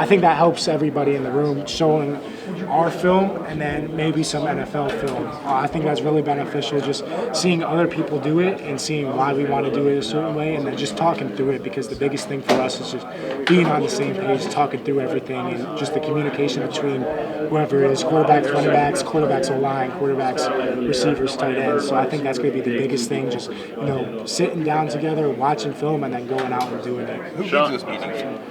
I think that helps everybody in the room, showing our film and then maybe some NFL film. I think that's really beneficial, just seeing other people do it and seeing why we want to do it a certain way, and then just talking through it, because the biggest thing for us is just being on the same page, talking through everything, and just the communication between whoever it is, quarterbacks, running backs, quarterbacks O-line, quarterbacks, receivers, tight ends. So I think that's going to be the biggest thing, just sitting down together, watching film, and then going out and doing it. Who leads those meetings?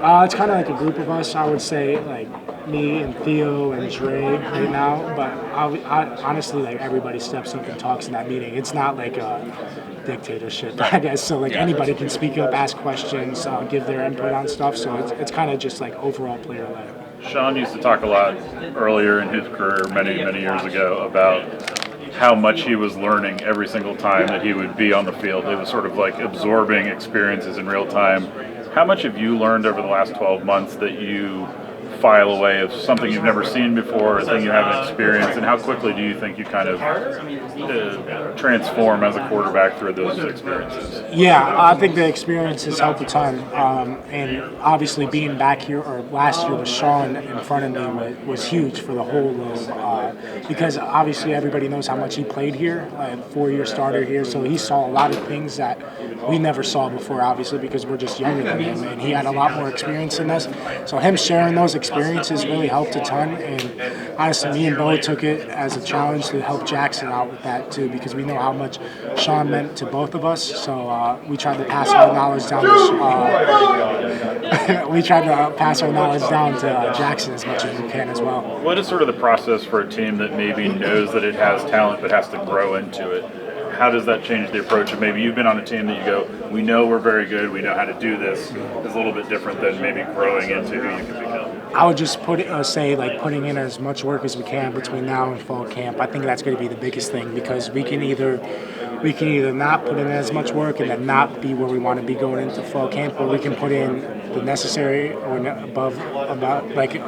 It's kind of like a group of us. I would say like me and Theo and Dre right now. But I honestly, like, everybody steps up and talks in that meeting. It's not like a dictatorship, I guess. So like anybody can speak up, ask questions, give their input on stuff. So it's kind of just like overall player led. Sean used to talk a lot earlier in his career, many years ago, about how much he was learning every single time that he would be on the field. It was sort of like absorbing experiences in real time. How much have you learned over the last 12 months that you file away of something you've never seen before, a thing you haven't experienced, and how quickly do you think you kind of transform as a quarterback through those experiences? Yeah, I think the experiences help a ton, and obviously being back here, or last year with Sean in front of me, was huge for the whole room, because obviously everybody knows how much he played here, 4-year starter here, so he saw a lot of things that we never saw before, obviously, because we're just younger than him, and he had a lot more experience than us. So him sharing those experiences really helped a ton, and honestly, me and Bo took it as a challenge to help Jackson out with that too, because we know how much Sean meant to both of us. So we tried to pass our knowledge down. We tried to pass our knowledge down to Jackson as much as we can as well. What is sort of the process for a team that maybe knows that it has talent but has to grow into it? How does that change the approach? And maybe you've been on a team that you go, we know we're very good, we know how to do this, is a little bit different than maybe growing into who you can become. I would just say putting in as much work as we can between now and fall camp. I think that's going to be the biggest thing, because we can either not put in as much work and then not be where we want to be going into fall camp, or we can put in the necessary or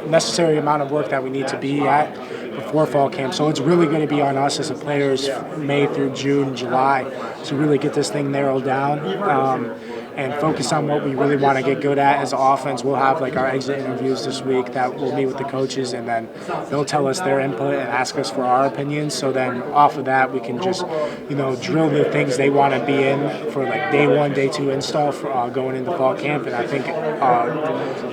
necessary amount of work that we need to be at before fall camp. So it's really going to be on us as a players, May through June, July, to really get this thing narrowed down. And focus on what we really want to get good at as an offense. We'll have our exit interviews this week that we'll meet with the coaches, and then they'll tell us their input and ask us for our opinions. So then off of that, we can just drill the things they want to be in for day 1, day 2 install for going into fall camp. And I think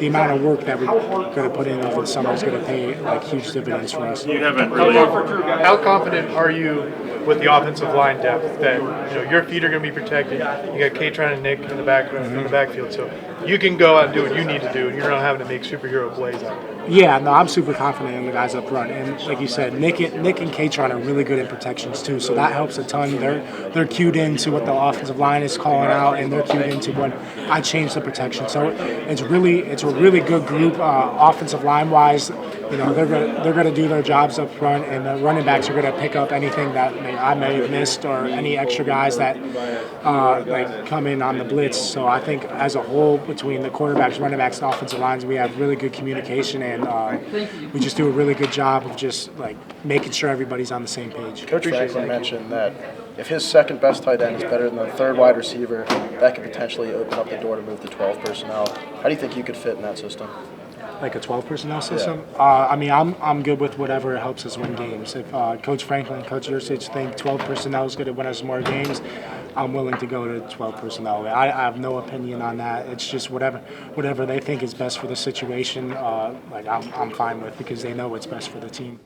the amount of work that we're going to put in over the summer is going to pay huge dividends for us. You haven't really. How confident are you with the offensive line depth that your feet are going to be protected? You got Katron and Nick in the backfield, so you can go out and do what you need to do, and you're not having to make superhero plays out there. Yeah, no, I'm super confident in the guys up front, and like you said, Nick and Katron are really good in protections too, so that helps a ton. They're cued into what the offensive line is calling out, and they're cued into what I changed the protection. So it's a really good group, offensive line wise. They're gonna do their jobs up front, and the running backs are gonna pick up anything that I may have missed, or any extra guys that come in on the blitz. So I think as a whole, between the quarterbacks, running backs, and offensive lines, we have really good communication, and we just do a really good job of just making sure everybody's on the same page. Coach Franklin mentioned that if his second best tight end is better than the third wide receiver, that could potentially open up the door to move to 12 personnel. How do you think you could fit in that system? Like a 12 personnel system? Yeah. I'm good with whatever helps us win games. If Coach Franklin, Coach Yursich think 12 personnel is going to win us more games, I'm willing to go to 12 personnel. I have no opinion on that. It's just whatever they think is best for the situation. I'm fine with, because they know what's best for the team.